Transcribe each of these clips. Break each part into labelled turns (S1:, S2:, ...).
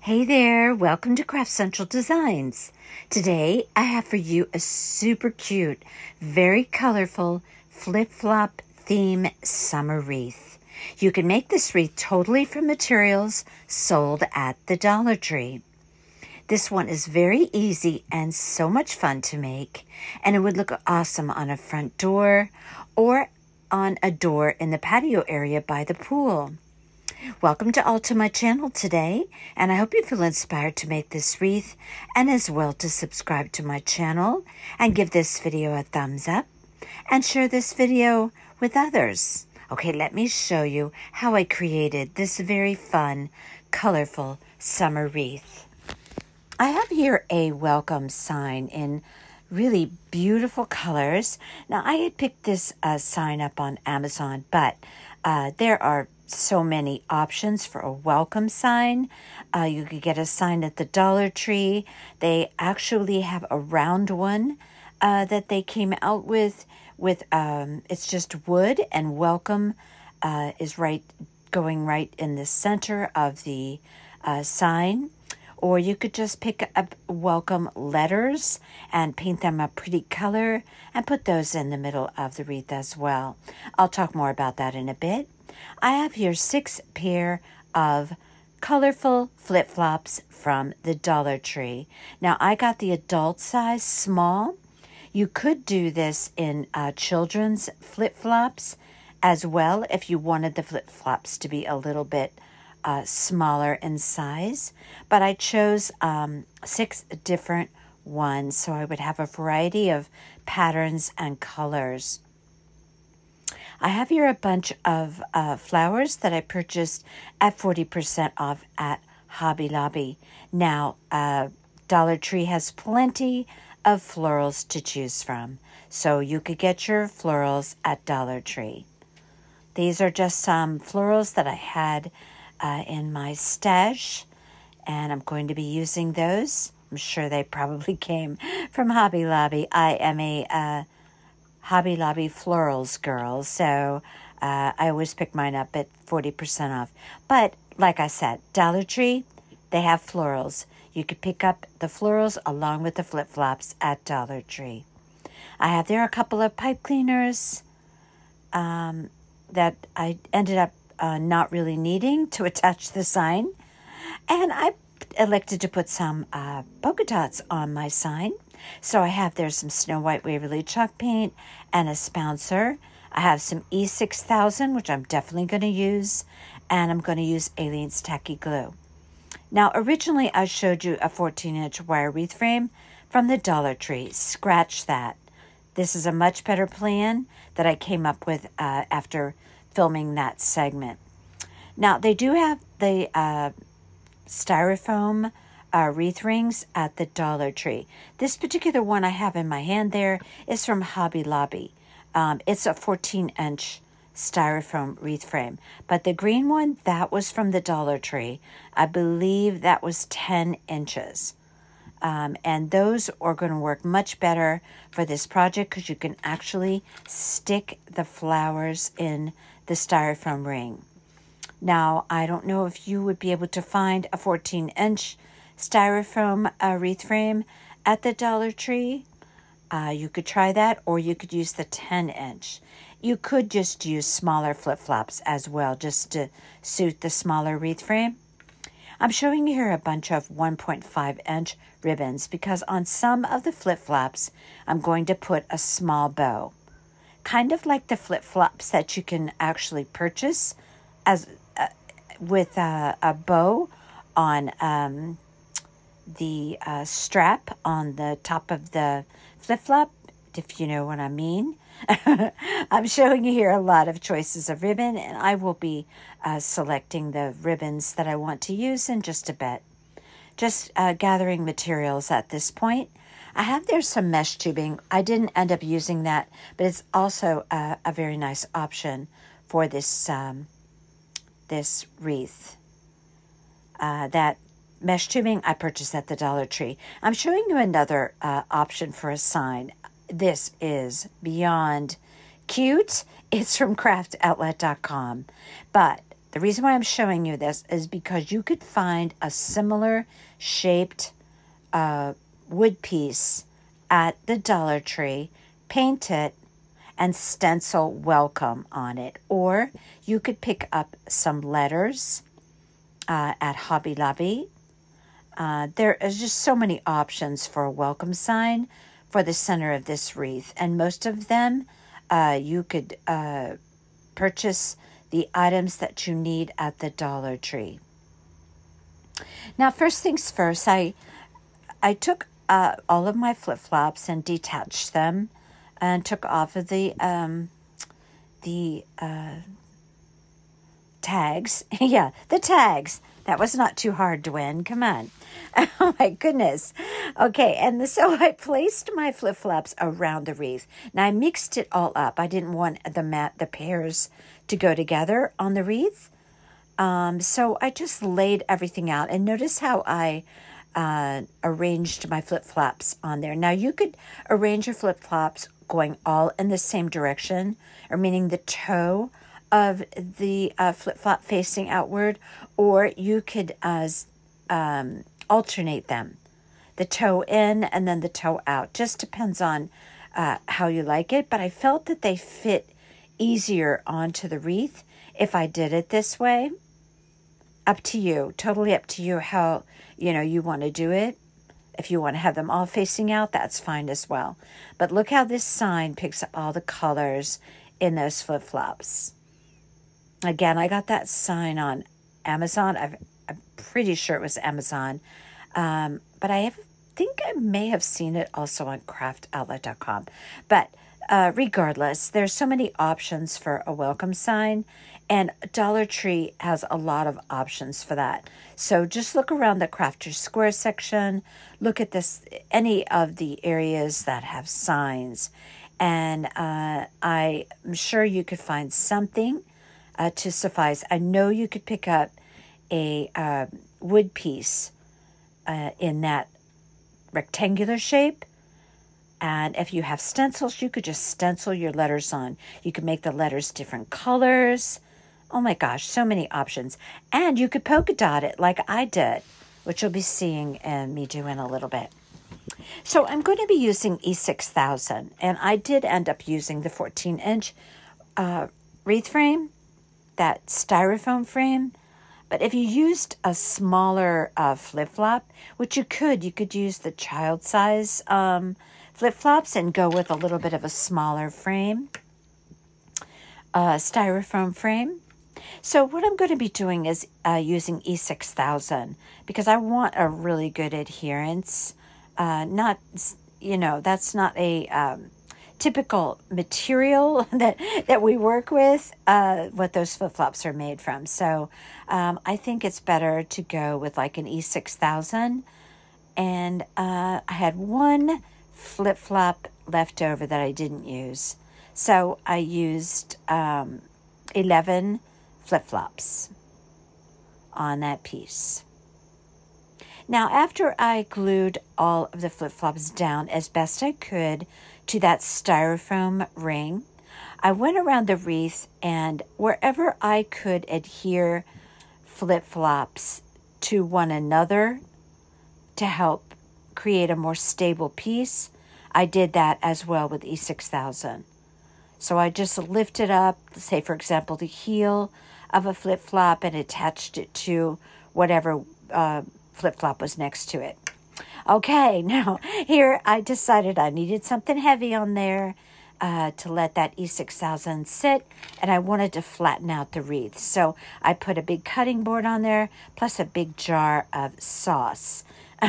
S1: Hey there, welcome to Craft Central Designs. Today I have for you a super cute, very colorful flip-flop theme summer wreath. You can make this wreath totally from materials sold at the Dollar Tree. This one is very easy and so much fun to make, and it would look awesome on a front door or on a door in the patio area by the pool. Welcome to my channel today, and I hope you feel inspired to make this wreath and as well to subscribe to my channel and give this video a thumbs up and share this video with others. Okay, let me show you how I created this very fun, colorful summer wreath. I have here a welcome sign in really beautiful colors. Now, I had picked this sign up on Amazon, but there are so many options for a welcome sign. You could get a sign at the Dollar Tree. They actually have a round one that they came out with it's just wood, and welcome is going right in the center of the sign. Or you could just pick up welcome letters and paint them a pretty color and put those in the middle of the wreath as well. I'll talk more about that in a bit. I have here 6 pair of colorful flip-flops from the Dollar Tree. Now, I got the adult size small. You could do this in children's flip-flops as well if you wanted the flip-flops to be a little bit smaller in size, but I chose 6 different ones so I would have a variety of patterns and colors. I have here a bunch of flowers that I purchased at 40% off at Hobby Lobby. Now, Dollar Tree has plenty of florals to choose from, so you could get your florals at Dollar Tree. These are just some florals that I had in my stash, and I'm going to be using those. I'm sure they probably came from Hobby Lobby. I am a Hobby Lobby florals girl, so I always pick mine up at 40% off. But like I said, Dollar Tree, they have florals. You could pick up the florals along with the flip-flops at Dollar Tree. I have there a couple of pipe cleaners that I ended up not really needing to attach the sign. And I elected to put some polka dots on my sign. So I have there some Snow White Waverly chalk paint and a spouncer. I have some E6000, which I'm definitely going to use. And I'm going to use Aleene's Tacky Glue. Now, originally I showed you a 14-inch wire wreath frame from the Dollar Tree. Scratch that. This is a much better plan that I came up with after filming that segment. Now, they do have the styrofoam wreath rings at the Dollar Tree. This particular one I have in my hand there is from Hobby Lobby. It's a 14-inch styrofoam wreath frame. But the green one, that was from the Dollar Tree. I believe that was 10 inches. And those are going to work much better for this project because you can actually stick the flowers in the styrofoam ring. Now, I don't know if you would be able to find a 14-inch styrofoam wreath frame at the Dollar Tree. You could try that, or you could use the 10-inch. You could just use smaller flip-flops as well, just to suit the smaller wreath frame. I'm showing you here a bunch of 1.5-inch ribbons because on some of the flip-flops, I'm going to put a small bow. Kind of like the flip-flops that you can actually purchase as with a bow on the strap on the top of the flip-flop, if you know what I mean. I'm showing you here a lot of choices of ribbon, and I will be selecting the ribbons that I want to use in just a bit. Just gathering materials at this point. I have there some mesh tubing. I didn't end up using that, but it's also a very nice option for this this wreath. That mesh tubing I purchased at the Dollar Tree. I'm showing you another option for a sign. This is beyond cute. It's from craftoutlet.com. But The reason why I'm showing you this is because you could find a similar shaped wood piece at the Dollar Tree, paint it, and stencil welcome on it. Or you could pick up some letters at Hobby Lobby. There is just so many options for a welcome sign for the center of this wreath. And most of them, you could purchase the items that you need at the Dollar Tree. Now, first things first, I took all of my flip-flops and detached them and took off of the tags. Yeah, the tags. That was not too hard to win. Come on. Oh, my goodness. Okay, and so I placed my flip-flops around the wreath. Now, I mixed it all up. I didn't want the pairs to go together on the wreath. So I just laid everything out. And notice how I arranged my flip-flops on there. Now, you could arrange your flip-flops going all in the same direction, or meaning the toe of the flip-flop facing outward, or you could alternate them, the toe in and then the toe out. Just depends on how you like it, but I felt that they fit easier onto the wreath if I did it this way. Up to you, totally up to you how you want to do it. If you want to have them all facing out, that's fine as well. But look how this sign picks up all the colors in those flip-flops. Again, I got that sign on Amazon. I'm pretty sure it was Amazon. But I think I may have seen it also on craftoutlet.com. But regardless, there's so many options for a welcome sign. And Dollar Tree has a lot of options for that. So just look around the Crafter's Square section. Look at any of the areas that have signs. And I'm sure you could find something to suffice. I know you could pick up a wood piece in that rectangular shape. And if you have stencils, you could just stencil your letters on. You could make the letters different colors. Oh my gosh, so many options. And you could polka dot it like I did, which you'll be seeing me do in a little bit. So I'm going to be using E6000, and I did end up using the 14-inch wreath frame, that styrofoam frame. But if you used a smaller flip-flop, which you could use the child size flip-flops and go with a little bit of a smaller frame, styrofoam frame. So what I'm going to be doing is using E6000 because I want a really good adherence. That's not a typical material that we work with, what those flip-flops are made from. So I think it's better to go with like an E6000. And I had one flip-flop left over that I didn't use. So I used 11 flip-flops on that piece. Now, after I glued all of the flip-flops down as best I could to that styrofoam ring, I went around the wreath, and wherever I could adhere flip-flops to one another to help create a more stable piece, I did that as well with E6000. So I just lifted up, say for example, the heel of a flip-flop and attached it to whatever flip-flop was next to it. Okay, now here I decided I needed something heavy on there to let that E6000 sit, and I wanted to flatten out the wreath. So I put a big cutting board on there, plus a big jar of sauce.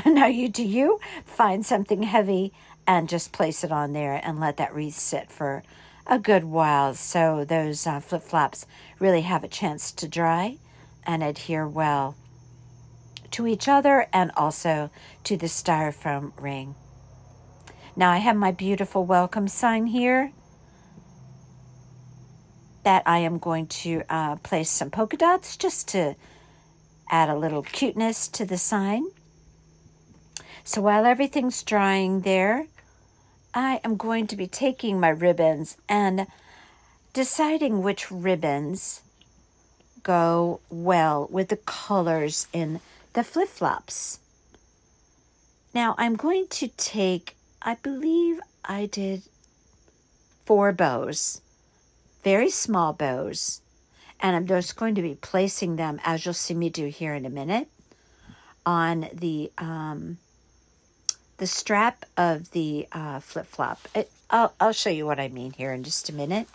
S1: Now you find something heavy and just place it on there and let that wreath sit for a good while so those flip-flops really have a chance to dry and adhere well to each other and also to the styrofoam ring. Now I have my beautiful welcome sign here that I am going to place some polka dots just to add a little cuteness to the sign. So while everything's drying there, I am going to be taking my ribbons and deciding which ribbons go well with the colors in the flip-flops. Now I'm going to take, I believe I did 4 bows, very small bows, and I'm just going to be placing them, as you'll see me do here in a minute, on the strap of the flip-flop. I'll show you what I mean here in just a minute.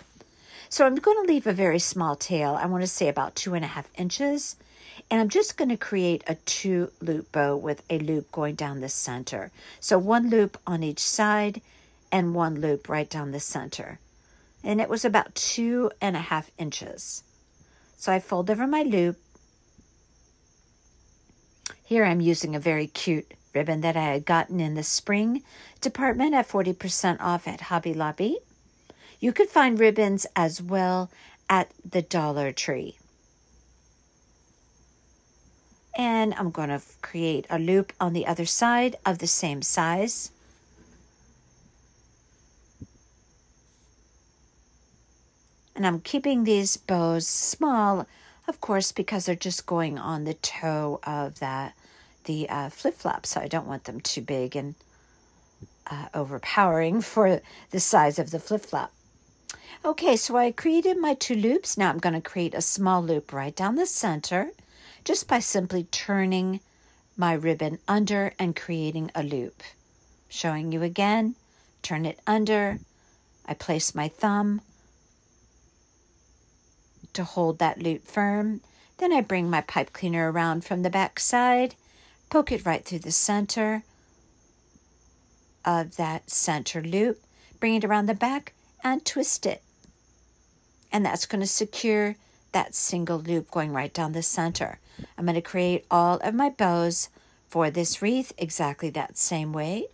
S1: So I'm going to leave a very small tail. I want to say about 2.5 inches. And I'm just going to create a 2-loop bow with a loop going down the center. So 1 loop on each side and 1 loop right down the center. And it was about 2.5 inches. So I fold over my loop. Here I'm using a very cute ribbon that I had gotten in the spring department at 40% off at Hobby Lobby. You could find ribbons as well at the Dollar Tree. And I'm going to create a loop on the other side of the same size. And I'm keeping these bows small, of course, because they're just going on the toe of the flip-flop. So I don't want them too big and overpowering for the size of the flip-flop. Okay, so I created my 2 loops. Now I'm going to create a small loop right down the center, just by simply turning my ribbon under and creating a loop. Showing you again, turn it under. I place my thumb to hold that loop firm. Then I bring my pipe cleaner around from the back side, poke it right through the center of that center loop, bring it around the back and twist it. And that's going to secure that single loop going right down the center. I'm going to create all of my bows for this wreath exactly that same way.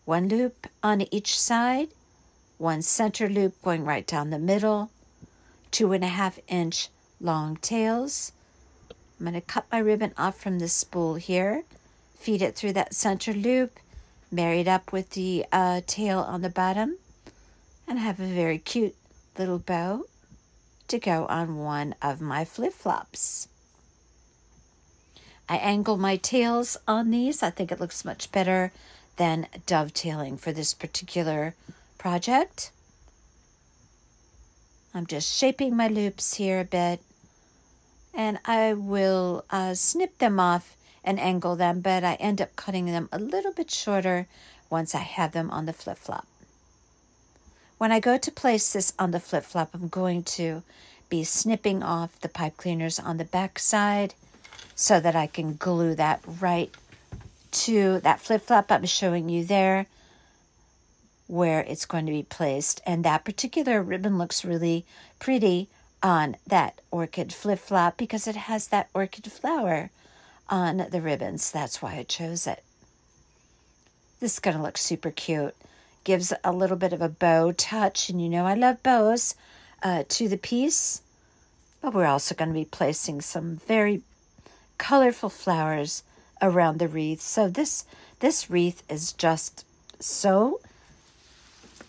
S1: 1 loop on each side, 1 center loop going right down the middle, 2.5 inch long tails. I'm going to cut my ribbon off from the spool here, feed it through that center loop, marry it up with the tail on the bottom, and have a very cute little bow to go on one of my flip-flops. I angle my tails on these. I think it looks much better than dovetailing for this particular project. I'm just shaping my loops here a bit, and I will snip them off and angle them, but I end up cutting them a little bit shorter once I have them on the flip-flop. When I go to place this on the flip-flop, I'm going to be snipping off the pipe cleaners on the back side so that I can glue that right to that flip-flop I'm showing you there where it's going to be placed. And that particular ribbon looks really pretty on that orchid flip-flop because it has that orchid flower on the ribbons. That's why I chose it. This is going to look super cute. Gives a little bit of a bow touch, and you know I love bows to the piece. But we're also going to be placing some very colorful flowers around the wreath. So this wreath is just so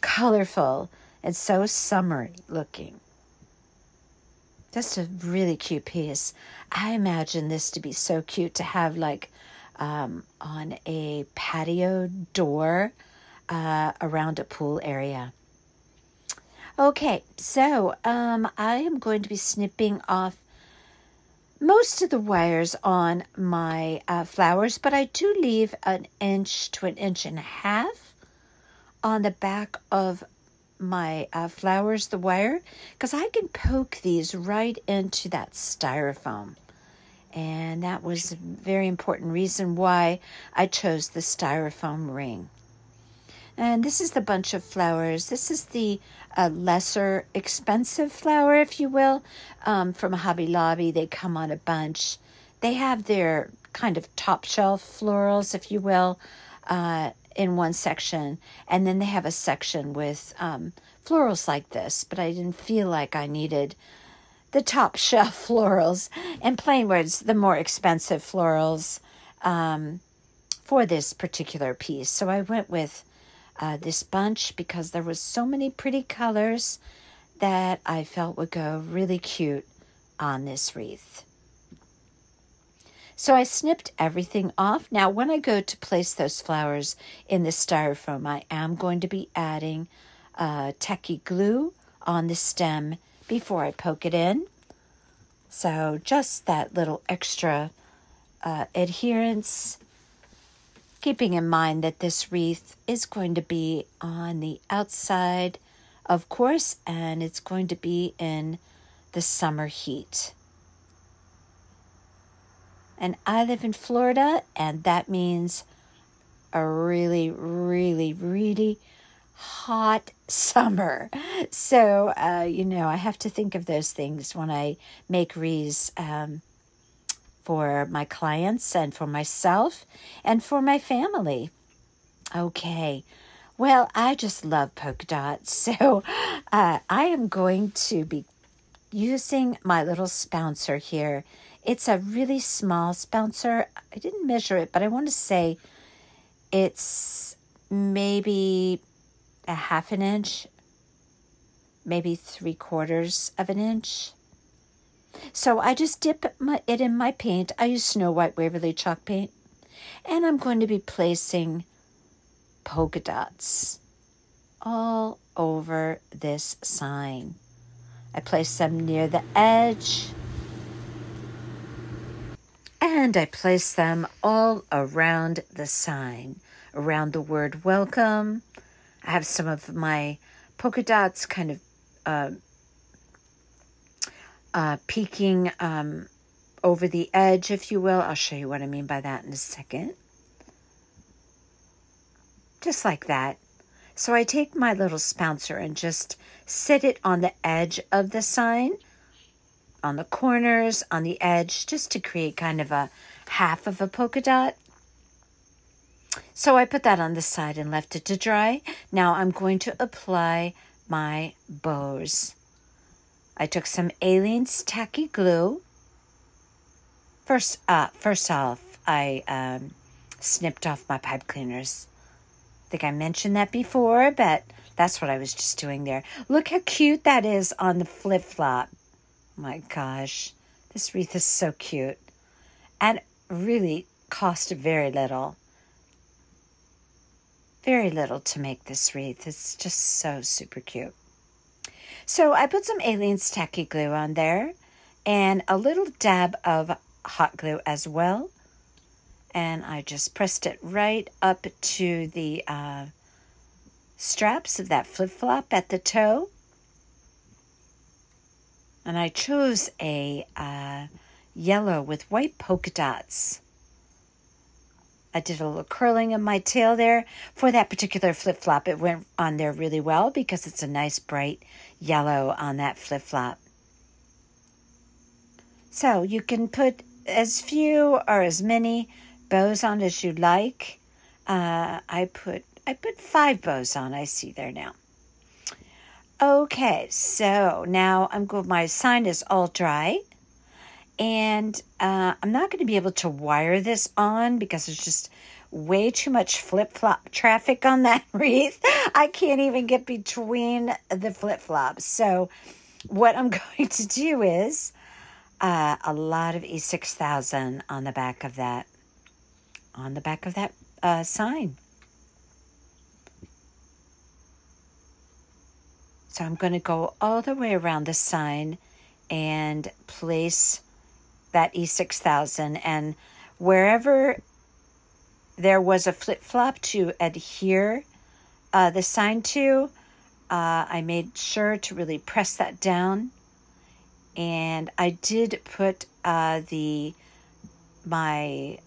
S1: colorful and so summery looking. Just a really cute piece. I imagine this to be so cute to have like on a patio door around a pool area. Okay, so I am going to be snipping off most of the wires on my flowers, but I do leave 1 inch to 1.5 inches on the back of my flowers, the wire, because I can poke these right into that styrofoam. And that was a very important reason why I chose the styrofoam ring. And this is the bunch of flowers. This is the lesser expensive flower, if you will, from Hobby Lobby. They come on a bunch. They have their kind of top shelf florals, if you will, in one section. And then they have a section with florals like this. But I didn't feel like I needed the top shelf florals. In plain words, the more expensive florals for this particular piece. So I went with this bunch because there was so many pretty colors that I felt would go really cute on this wreath. So I snipped everything off. Now, when I go to place those flowers in the styrofoam, I am going to be adding tacky glue on the stem before I poke it in. So just that little extra adherence, keeping in mind that this wreath is going to be on the outside, of course, and it's going to be in the summer heat. And I live in Florida, and that means a really, really, really hot summer. So, I have to think of those things when I make wreaths for my clients and for myself and for my family. Okay. Well, I just love polka dots. So I am going to be using my little spouncer here. It's a really small spouncer. I didn't measure it, but I want to say it's maybe a half an inch, maybe 3/4 of an inch. So I just dip it in my paint. I use Snow White Waverly chalk paint. And I'm going to be placing polka dots all over this sign. I place them near the edge. And I place them all around the sign, around the word welcome. I have some of my polka dots kind of peeking over the edge, if you will. I'll show you what I mean by that in a second. Just like that. So I take my little spouncer and just sit it on the edge of the sign, on the corners, on the edge, just to create kind of a half of a polka dot. So I put that on the side and left it to dry. Now I'm going to apply my bows. I took some Aleene's tacky glue. First off, I snipped off my pipe cleaners. I think I mentioned that before, but that's what I was just doing there. Look how cute that is on the flip-flop. My gosh, this wreath is so cute. And really cost very little. Very little to make this wreath. It's just so super cute. So I put some Aleene's tacky glue on there and a little dab of hot glue as well. And I just pressed it right up to the straps of that flip-flop at the toe. And I chose a yellow with white polka dots. I did a little curling of my tail there. For that particular flip-flop, it went on there really well because it's a nice bright yellow on that flip-flop. So you can put as few or as many bows on as you like. I put 5 bows on. I see there now. Okay, so now my sign is all dry. And I'm not going to be able to wire this on because there's just way too much flip-flop traffic on that wreath. I can't even get between the flip-flops. So what I'm going to do is a lot of E6000 on the back of that. Sign. So I'm going to go all the way around the sign and place that E6000, and wherever there was a flip-flop to adhere the sign to, I made sure to really press that down. And I did put my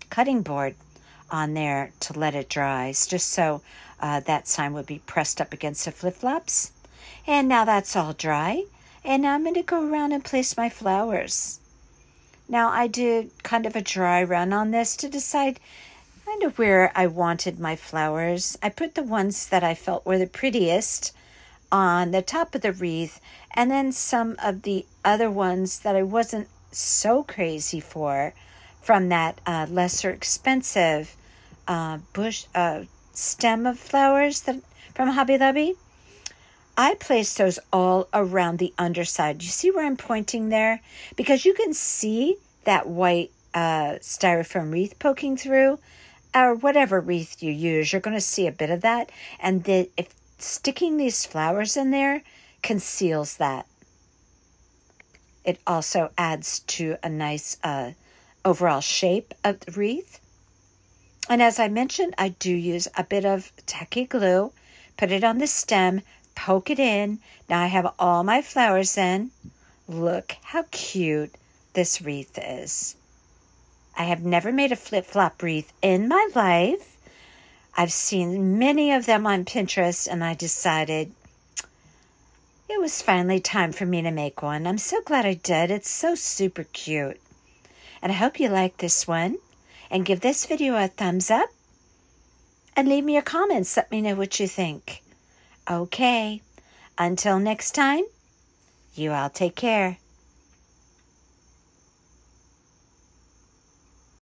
S1: cutting board on there to let it dry, just so that sign would be pressed up against the flip-flops. And now that's all dry. And now I'm going to go around and place my flowers. Now I did kind of a dry run on this to decide kind of where I wanted my flowers. I put the ones that I felt were the prettiest on the top of the wreath, and then some of the other ones that I wasn't so crazy for from that lesser expensive bush stem of flowers from Hobby Lobby. I place those all around the underside. You see where I'm pointing there? Because you can see that white styrofoam wreath poking through, or whatever wreath you use. You're going to see a bit of that. And if sticking these flowers in there conceals that. It also adds to a nice overall shape of the wreath. And as I mentioned, I do use a bit of tacky glue. Put it on the stem, poke it in. Now I have all my flowers in. Look how cute this wreath is. I have never made a flip-flop wreath in my life. I've seen many of them on Pinterest, and I decided it was finally time for me to make one. I'm so glad I did. It's so super cute. And I hope you like this one. And give this video a thumbs up. And leave me your comments. Let me know what you think. Okay. Until next time, you all take care.